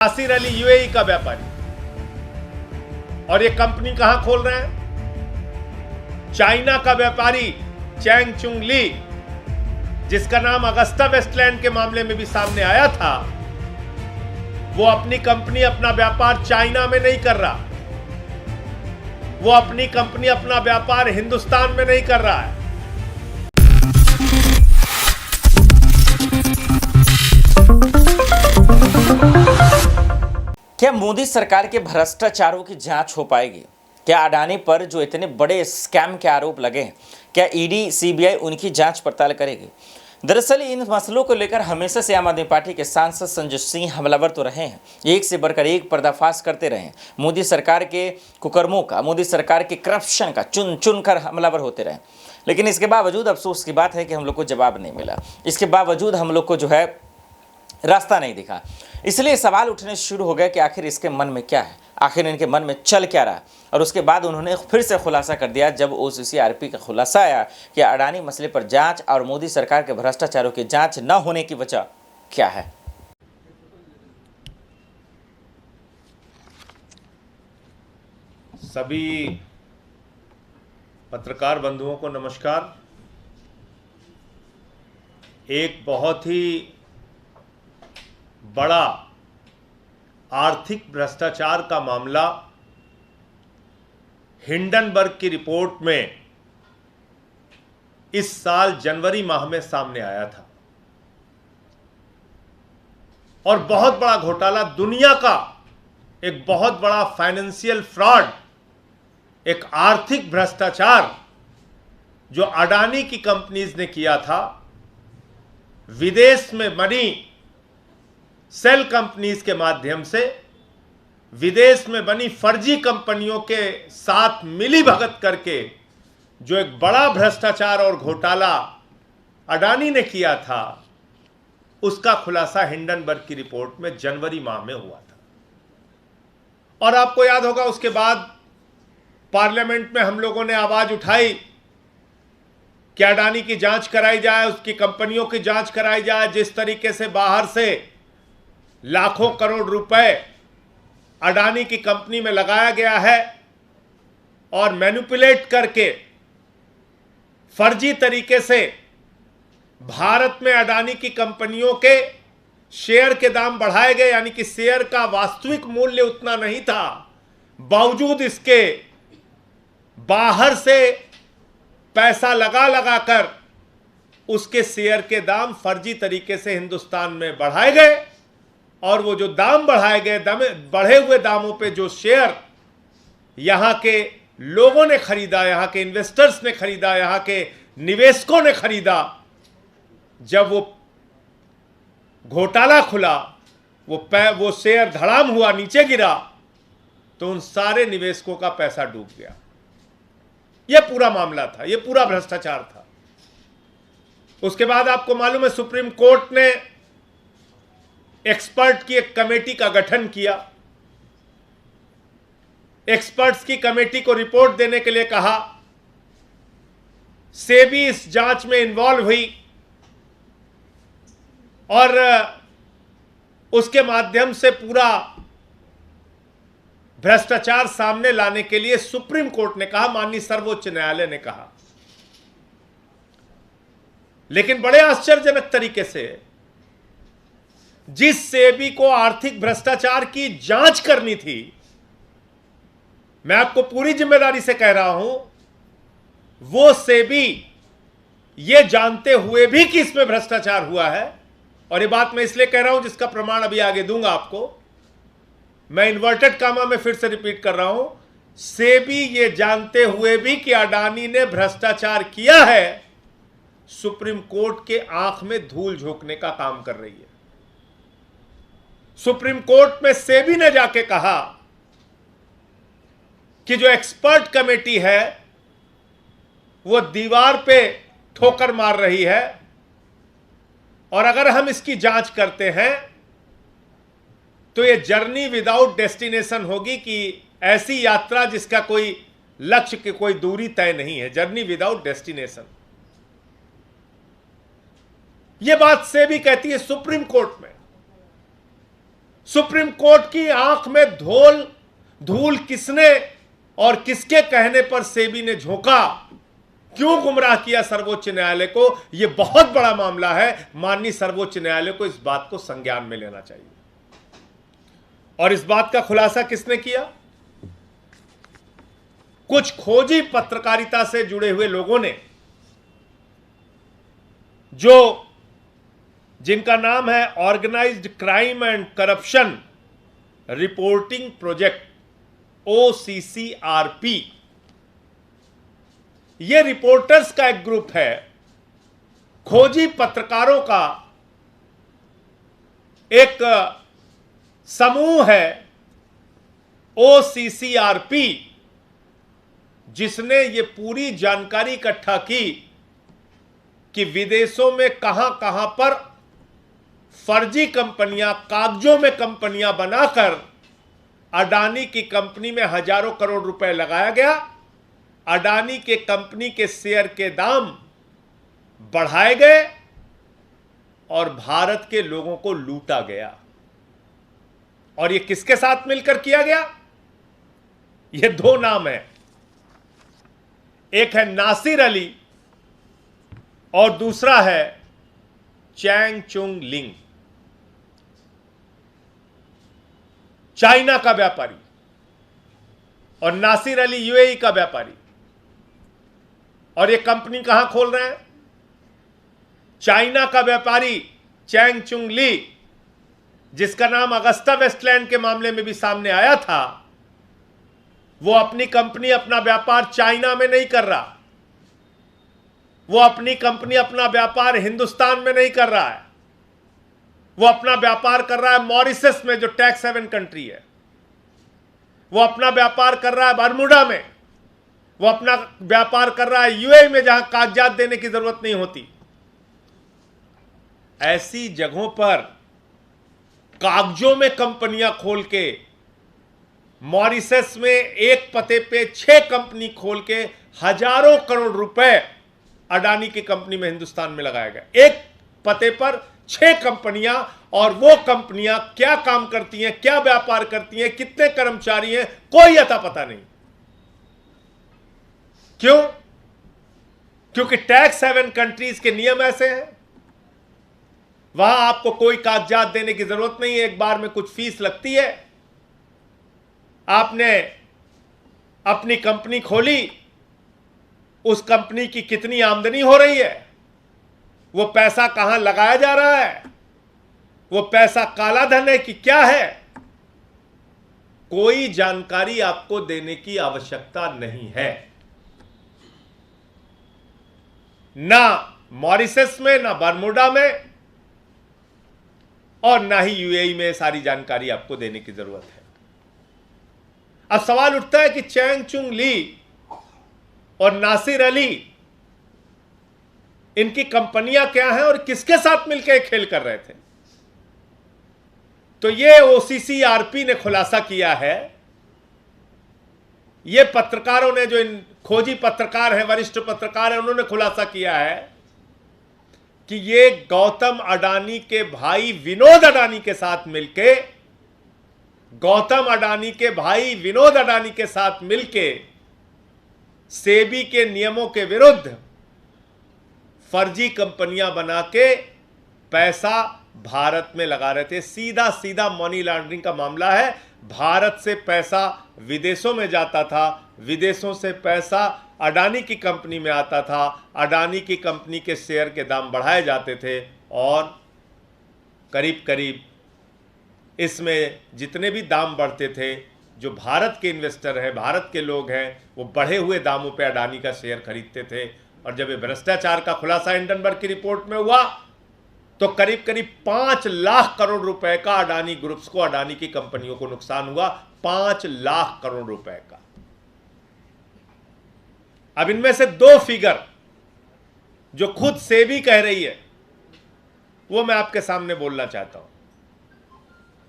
Nasir Ali UAE का व्यापारी, और ये कंपनी कहां खोल रहे हैं? चाइना का व्यापारी चैंग चुंग ली, जिसका नाम अगस्ता वेस्टलैंड के मामले में भी सामने आया था, वो अपनी कंपनी अपना व्यापार चाइना में नहीं कर रहा, वो अपनी कंपनी अपना व्यापार हिंदुस्तान में नहीं कर रहा है। क्या मोदी सरकार के भ्रष्टाचारों की जांच हो पाएगी? क्या अडानी पर जो इतने बड़े स्कैम के आरोप लगे हैं, क्या ईडी सीबीआई उनकी जांच पड़ताल करेगी? दरअसल इन मसलों को लेकर हमेशा से आम आदमी पार्टी के सांसद संजय सिंह हमलावर तो रहे हैं, एक से बढ़कर एक पर्दाफाश करते रहे हैं। मोदी सरकार के कुकर्मों का, मोदी सरकार के करप्शन का चुन चुन कर हमलावर होते रहे, लेकिन इसके बावजूद अफसोस की बात है कि हम लोग को जवाब नहीं मिला। इसके बावजूद हम लोग को जो है रास्ता नहीं दिखा। इसलिए सवाल उठने शुरू हो गए कि आखिर इसके मन में क्या है, आखिर इनके मन में चल क्या रहा। और उसके बाद उन्होंने फिर से खुलासा कर दिया जब ओसीसीआरपी का खुलासा आया कि अडानी मसले पर जांच और मोदी सरकार के भ्रष्टाचारों की जांच न होने की वजह क्या है। सभी पत्रकार बंधुओं को नमस्कार। एक बहुत ही बड़ा आर्थिक भ्रष्टाचार का मामला हिंडनबर्ग की रिपोर्ट में इस साल जनवरी माह में सामने आया था, और बहुत बड़ा घोटाला, दुनिया का एक बहुत बड़ा फाइनेंशियल फ्रॉड, एक आर्थिक भ्रष्टाचार जो अडानी की कंपनीज ने किया था, विदेश में बनी सेल कंपनीज के माध्यम से विदेश में बनी फर्जी कंपनियों के साथ मिली भगत करके जो एक बड़ा भ्रष्टाचार और घोटाला अडानी ने किया था, उसका खुलासा हिंडनबर्ग की रिपोर्ट में जनवरी माह में हुआ था। और आपको याद होगा, उसके बाद पार्लियामेंट में हम लोगों ने आवाज उठाई कि अडानी की जांच कराई जाए, उसकी कंपनियों की जांच कराई जाए। जिस तरीके से बाहर से लाखों करोड़ रुपए अडानी की कंपनी में लगाया गया है और मैनिपुलेट करके फर्जी तरीके से भारत में अडानी की कंपनियों के शेयर के दाम बढ़ाए गए, यानी कि शेयर का वास्तविक मूल्य उतना नहीं था, बावजूद इसके बाहर से पैसा लगा लगा कर उसके शेयर के दाम फर्जी तरीके से हिंदुस्तान में बढ़ाए गए। और वो जो दाम बढ़ाए गए, बढ़े हुए दामों पे जो शेयर यहां के लोगों ने खरीदा, यहां के इन्वेस्टर्स ने खरीदा, यहां के निवेशकों ने खरीदा, जब वो घोटाला खुला, वो शेयर धड़ाम हुआ, नीचे गिरा, तो उन सारे निवेशकों का पैसा डूब गया। यह पूरा मामला था, यह पूरा भ्रष्टाचार था। उसके बाद आपको मालूम है, सुप्रीम कोर्ट ने एक्सपर्ट की एक कमेटी का गठन किया। एक्सपर्ट्स की कमेटी को रिपोर्ट देने के लिए कहा। सेबी इस जांच में इन्वॉल्व हुई और उसके माध्यम से पूरा भ्रष्टाचार सामने लाने के लिए सुप्रीम कोर्ट ने कहा, माननीय सर्वोच्च न्यायालय ने कहा। लेकिन बड़े आश्चर्यजनक तरीके से जिस सेबी को आर्थिक भ्रष्टाचार की जांच करनी थी, मैं आपको पूरी जिम्मेदारी से कह रहा हूं, वो सेबी ये जानते हुए भी कि इसमें भ्रष्टाचार हुआ है, और ये बात मैं इसलिए कह रहा हूं जिसका प्रमाण अभी आगे दूंगा आपको, मैं इन्वर्टेड कामा में फिर से रिपीट कर रहा हूं, सेबी ये जानते हुए भी कि अडानी ने भ्रष्टाचार किया है, सुप्रीम कोर्ट के आंख में धूल झोंकने का काम कर रही है। सुप्रीम कोर्ट में सेबी ने जाके कहा कि जो एक्सपर्ट कमेटी है वो दीवार पे ठोकर मार रही है, और अगर हम इसकी जांच करते हैं तो ये जर्नी विदाउट डेस्टिनेशन होगी, कि ऐसी यात्रा जिसका कोई लक्ष्य की कोई दूरी तय नहीं है, जर्नी विदाउट डेस्टिनेशन। यह बात सेबी कहती है सुप्रीम कोर्ट में। सुप्रीम कोर्ट की आंख में धूल किसने और किसके कहने पर सेबी ने झोंका, क्यों गुमराह किया सर्वोच्च न्यायालय को, यह बहुत बड़ा मामला है। माननीय सर्वोच्च न्यायालय को इस बात को संज्ञान में लेना चाहिए। और इस बात का खुलासा किसने किया? कुछ खोजी पत्रकारिता से जुड़े हुए लोगों ने, जिनका नाम है organised crime and corruption reporting project, OCCRP। यह रिपोर्टर्स का एक ग्रुप है, खोजी पत्रकारों का एक समूह है OCCRP, जिसने ये पूरी जानकारी इकट्ठा की कि विदेशों में कहां कहां पर फर्जी कंपनियां, कागजों में कंपनियां बनाकर अडानी की कंपनी में हजारों करोड़ रुपए लगाया गया। अडानी के कंपनी के शेयर के दाम बढ़ाए गए और भारत के लोगों को लूटा गया। और यह किसके साथ मिलकर किया गया? ये दो नाम है, एक है नासिर अली और दूसरा है चैंग चुंग लिंग, चाइना का व्यापारी, और नासिर अली यूएई का व्यापारी। और ये कंपनी कहां खोल रहे हैं? चाइना का व्यापारी चैंग चुंग ली, जिसका नाम अगस्ता वेस्टलैंड के मामले में भी सामने आया था, वो अपनी कंपनी, अपना व्यापार चाइना में नहीं कर रहा। वो अपनी कंपनी, अपना व्यापार हिंदुस्तान में नहीं कर रहा है। वो अपना व्यापार कर रहा है मॉरिशस में, जो टैक्स हेवन कंट्री है। वो अपना व्यापार कर रहा है बरमूडा में। वो अपना व्यापार कर रहा है यूएई में, जहां कागजात देने की जरूरत नहीं होती। ऐसी जगहों पर कागजों में कंपनियां खोल के, मॉरिशस में एक पते पे 6 कंपनी खोल के हजारों करोड़ रुपए अडानी की कंपनी में हिंदुस्तान में लगाया गया। एक पते पर 6 कंपनियां, और वो कंपनियां क्या काम करती हैं, क्या व्यापार करती हैं, कितने कर्मचारी हैं, कोई अता पता नहीं। क्यों? क्योंकि टैक्स हेवन कंट्रीज के नियम ऐसे हैं। वहां आपको कोई कागजात देने की जरूरत नहीं है, एक बार में कुछ फीस लगती है। आपने अपनी कंपनी खोली, उस कंपनी की कितनी आमदनी हो रही है, वो पैसा कहां लगाया जा रहा है, वो पैसा काला धन है कि क्या है, कोई जानकारी आपको देने की आवश्यकता नहीं है। ना मॉरिशस में, ना बरमूडा में, और ना ही यूएई में सारी जानकारी आपको देने की जरूरत है। अब सवाल उठता है कि चैंग चुंग ली और नासिर अली, इनकी कंपनियां क्या हैं और किसके साथ मिलकर खेल कर रहे थे? तो ये OCCRP ने खुलासा किया है। ये पत्रकारों ने, जो इन खोजी पत्रकार हैं, वरिष्ठ पत्रकार हैं, उन्होंने खुलासा किया है कि ये गौतम अडानी के भाई विनोद अडानी के साथ मिलके, सेबी के नियमों के विरुद्ध फर्जी कंपनियां बना के पैसा भारत में लगा रहे थे। सीधा सीधा मनी लॉन्ड्रिंग का मामला है। भारत से पैसा विदेशों में जाता था, विदेशों से पैसा अडानी की कंपनी में आता था, अडानी की कंपनी के शेयर के दाम बढ़ाए जाते थे, और करीब करीब इसमें जितने भी दाम बढ़ते थे, जो भारत के इन्वेस्टर हैं, भारत के लोग हैं, वो बढ़े हुए दामों पे अडानी का शेयर खरीदते थे। और जब ये भ्रष्टाचार का खुलासा हिंडनबर्ग की रिपोर्ट में हुआ, तो करीब करीब 5 लाख करोड़ रुपए का अडानी ग्रुप्स को, अडानी की कंपनियों को नुकसान हुआ। 5 लाख करोड़ रुपए का। अब इनमें से 2 फिगर जो खुद सेबी कह रही है, वो मैं आपके सामने बोलना चाहता हूं।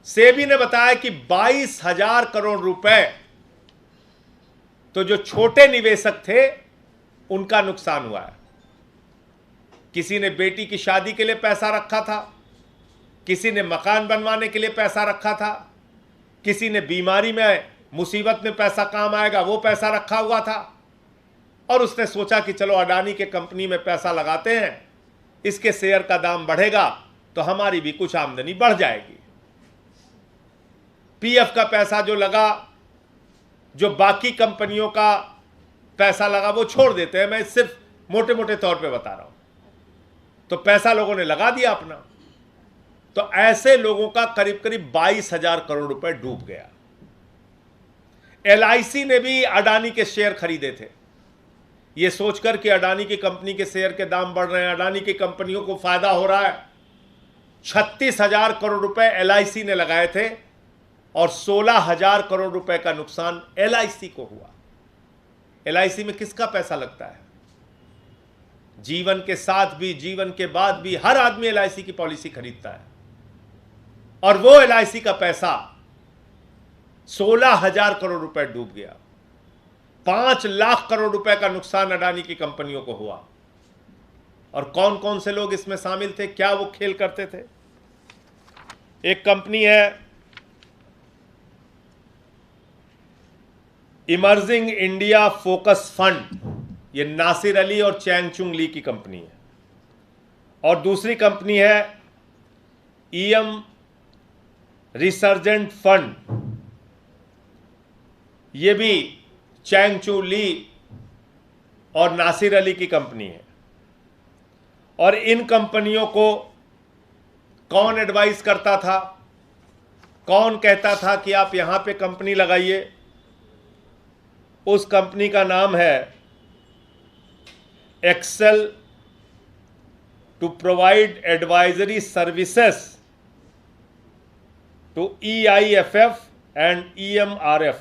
सेबी ने बताया कि 22,000 करोड़ रुपए तो जो छोटे निवेशक थे उनका नुकसान हुआ है। किसी ने बेटी की शादी के लिए पैसा रखा था, किसी ने मकान बनवाने के लिए पैसा रखा था, किसी ने बीमारी में मुसीबत में पैसा काम आएगा वो पैसा रखा हुआ था, और उसने सोचा कि चलो अडानी के कंपनी में पैसा लगाते हैं, इसके शेयर का दाम बढ़ेगा तो हमारी भी कुछ आमदनी बढ़ जाएगी। पीएफ का पैसा जो लगा, जो बाकी कंपनियों का पैसा लगा वो छोड़ देते हैं, मैं सिर्फ मोटे मोटे तौर पे बता रहा हूं। तो पैसा लोगों ने लगा दिया अपना, तो ऐसे लोगों का करीब करीब 22,000 करोड़ रुपए डूब गया। एलआईसी ने भी अडानी के शेयर खरीदे थे, ये सोचकर कि अडानी की कंपनी के शेयर के दाम बढ़ रहे हैं, अडानी की कंपनियों को फायदा हो रहा है। 36,000 करोड़ रुपए एलआईसी ने लगाए थे और 16,000 करोड़ रुपए का नुकसान एलआईसी को हुआ। एलआईसी में किसका पैसा लगता है? जीवन के साथ भी जीवन के बाद भी हर आदमी एलआईसी की पॉलिसी खरीदता है, और वो एलआईसी का पैसा 16,000 करोड़ रुपए डूब गया। 5 लाख करोड़ रुपए का नुकसान अडानी की कंपनियों को हुआ। और कौन कौन से लोग इसमें शामिल थे, क्या वो खेल करते थे? एक कंपनी है इमर्जिंग इंडिया फोकस फंड, ये नासिर अली और चैंगचुंग ली की कंपनी है। और दूसरी कंपनी है ईएम रिसर्जेंट फंड, ये भी चैंगचू ली और नासिर अली की कंपनी है। और इन कंपनियों को कौन एडवाइस करता था, कौन कहता था कि आप यहां पे कंपनी लगाइए? उस कंपनी का नाम है Excel to provide advisory services to EIFF and EMRF।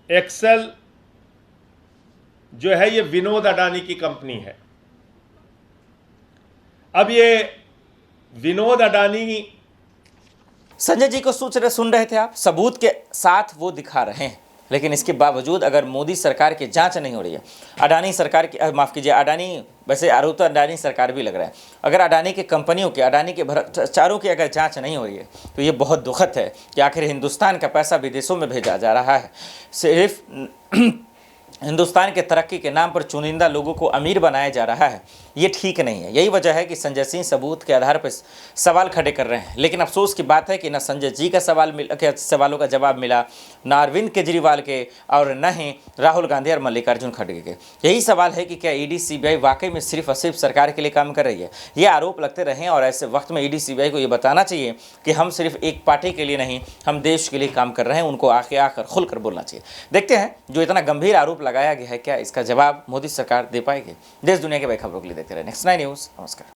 Excel जो है ये विनोद अडानी की कंपनी है। अब ये विनोद अडानी, संजय जी को सुन रहे थे आप, सबूत के साथ वो दिखा रहे हैं, लेकिन इसके बावजूद अगर मोदी सरकार की जांच नहीं हो रही है, अडानी सरकार की, माफ़ कीजिए, अडानी, वैसे आरोप तो अडानी सरकार भी लग रहा है, अगर अडानी की कंपनियों के, अडानी के भ्रष्टाचारों की अगर जांच नहीं हो रही है तो ये बहुत दुखद है कि आखिर हिंदुस्तान का पैसा विदेशों में भेजा जा रहा है। सिर्फ हिंदुस्तान के तरक्की के नाम पर चुनिंदा लोगों को अमीर बनाया जा रहा है, ये ठीक नहीं है। यही वजह है कि संजय सिंह सबूत के आधार पर सवाल खड़े कर रहे हैं। लेकिन अफसोस की बात है कि न संजय जी का सवालों का जवाब मिला, न अरविंद केजरीवाल के, और न ही राहुल गांधी और मल्लिकार्जुन खड़गे के। यही सवाल है कि क्या ईडी सीबीआई वाकई में सिर्फ और सिर्फ सरकार के लिए काम कर रही है? ये आरोप लगते रहे, और ऐसे वक्त में ईडी सीबीआई को ये बताना चाहिए कि हम सिर्फ एक पार्टी के लिए नहीं, हम देश के लिए काम कर रहे हैं। उनको आकर खुलकर बोलना चाहिए। देखते हैं जो इतना गंभीर आरोप लगाया गया है, क्या इसका जवाब मोदी सरकार दे पाएगी? देश दुनिया के बड़ी खबरों के लिए देखते रहे नेक्स्ट 9 न्यूज़। नमस्कार।